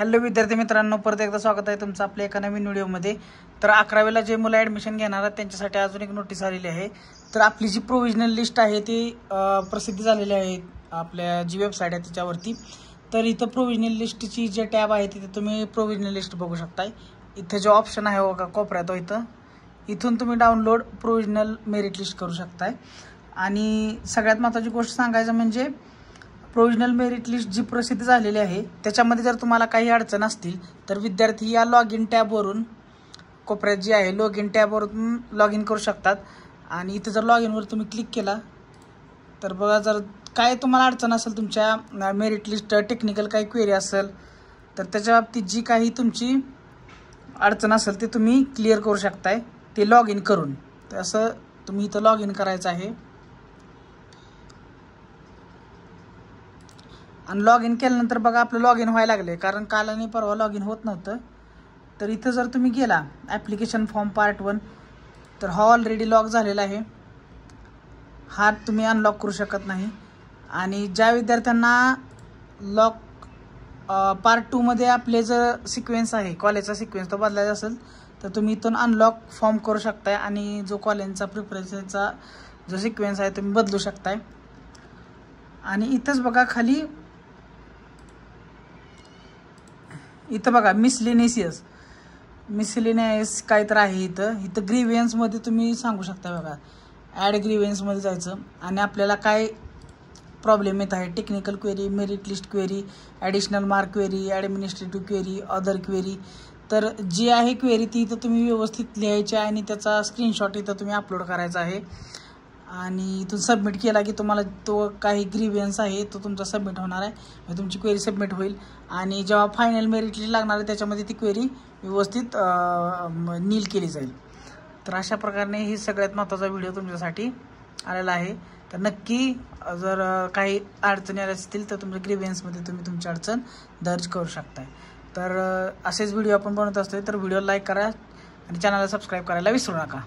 Hello विद्यार्थी मित्रांनो, परत एकदा स्वागत आहे तुमचं आपल्या एका नवीन व्हिडिओमध्ये। तर 11वीला जे मुलं ॲडमिशन घेणार आहेत त्यांच्यासाठी अजून एक नोटीस आलेली आहे। तर आपली जी प्रोव्हिजनल लिस्ट आहे ती प्रसिद्ध झालेली आहे आपल्या जी वेबसाईट आहे त्याच्यावरती। तर इथं प्रोव्हिजनल लिस्टची जे टॅब आहे तिथे तुम्ही प्रोव्हिजनल लिस्ट बघू शकताय। इथे जो ऑप्शन आहे बघा कोपऱ्यात इथून तुम्ही डाउनलोड प्रोव्हिजनल मेरिट लिस्ट करू शकताय। आणि सगळ्यात महत्त्वाची गोष्ट सांगायचं म्हणजे प्रोव्हिजनल मेरिट लिस्ट जी प्रसिद्ध झालेली आहे त्याच्यामध्ये जर तुम्हाला काही अडचण असतील तर विद्यार्थी या लॉग इन टॅबवरून कोपऱ्यात जी आहे लॉग इन टॅबवरून लॉग इन करू शकतात। आणि इथे जर लॉग इनवर तुम्ही क्लिक केला तर बघा, जर काय तुम्हाला अडचण असेल तुमच्या मेरिट लिस्ट टेक्निकल काही क्वेरी असेल तर त्याच्या बाबतीत जी काही तुमची अडचण असेल ते तुम्ही क्लिअर करू शकताय ते लॉग इन करून। तर असं तुम्ही इथं लॉग इन करायचं आहे। आणि लॉग इन केल्यानंतर बघा आपलं लॉग इन व्हायला लागले, कारण काल आणि परवा लॉग इन होत नव्हतं। तर इथं जर तुम्ही गेला ॲप्लिकेशन फॉर्म पार्ट 1 तर हा ऑलरेडी लॉग झालेला आहे, हा तुम्ही अनलॉक करू शकत नाही। आणि ज्या विद्यार्थ्यांना लॉक पार्ट 2 मध्ये आपले जर सिक्वेन्स आहे कॉलेजचा सिक्वेन्स तो बदलायचा असेल तर तुम्ही इथून अनलॉक फॉर्म करू शकताय आणि जो कॉलेजचा प्रिफरन्सचा जो सिक्वेन्स आहे तुम्ही बदलू शकताय। आणि इथंच बघा खाली इथं बघा मिसलेनियस काय तर आहे। इथं ग्रीव्हन्समध्ये तुम्ही सांगू शकता बघा, ॲड ग्रीव्हन्समध्ये जायचं आणि आपल्याला काय प्रॉब्लेम येत आहे, technical query, merit list query, additional mark query, administrative query, other query. तर जी आहे क्वेरी ती इथं तुम्ही व्यवस्थित लिहायची आहे आणि त्याचा स्क्रीनशॉट इथं तुम्ही अपलोड करायचा आहे। आणि इथून सबमिट केला की तुम्हाला तो काही ग्रीव्हन्स आहे तो तुमचा सबमिट होणार आहे, तुमची क्वेरी सबमिट होईल। आणि जेव्हा फायनल मेरिट लिस्ट लागणार आहे त्याच्यामध्ये ती क्वेरी व्यवस्थित नील केली जाईल। तर अशा प्रकारे ही सगळ्यात महत्त्वाचा व्हिडिओ तुमच्यासाठी आलेला आहे। तर नक्की जर काही अडचणी आल्या असतील तर तुमच्या ग्रीव्हन्समध्ये तुम्ही तुमची अडचण दर्ज करू शकताय। तर असेच व्हिडिओ आपण बनवत असतो, तर व्हिडिओ लाईक करा आणि चॅनलला सबस्क्राईब करायला विसरू नका।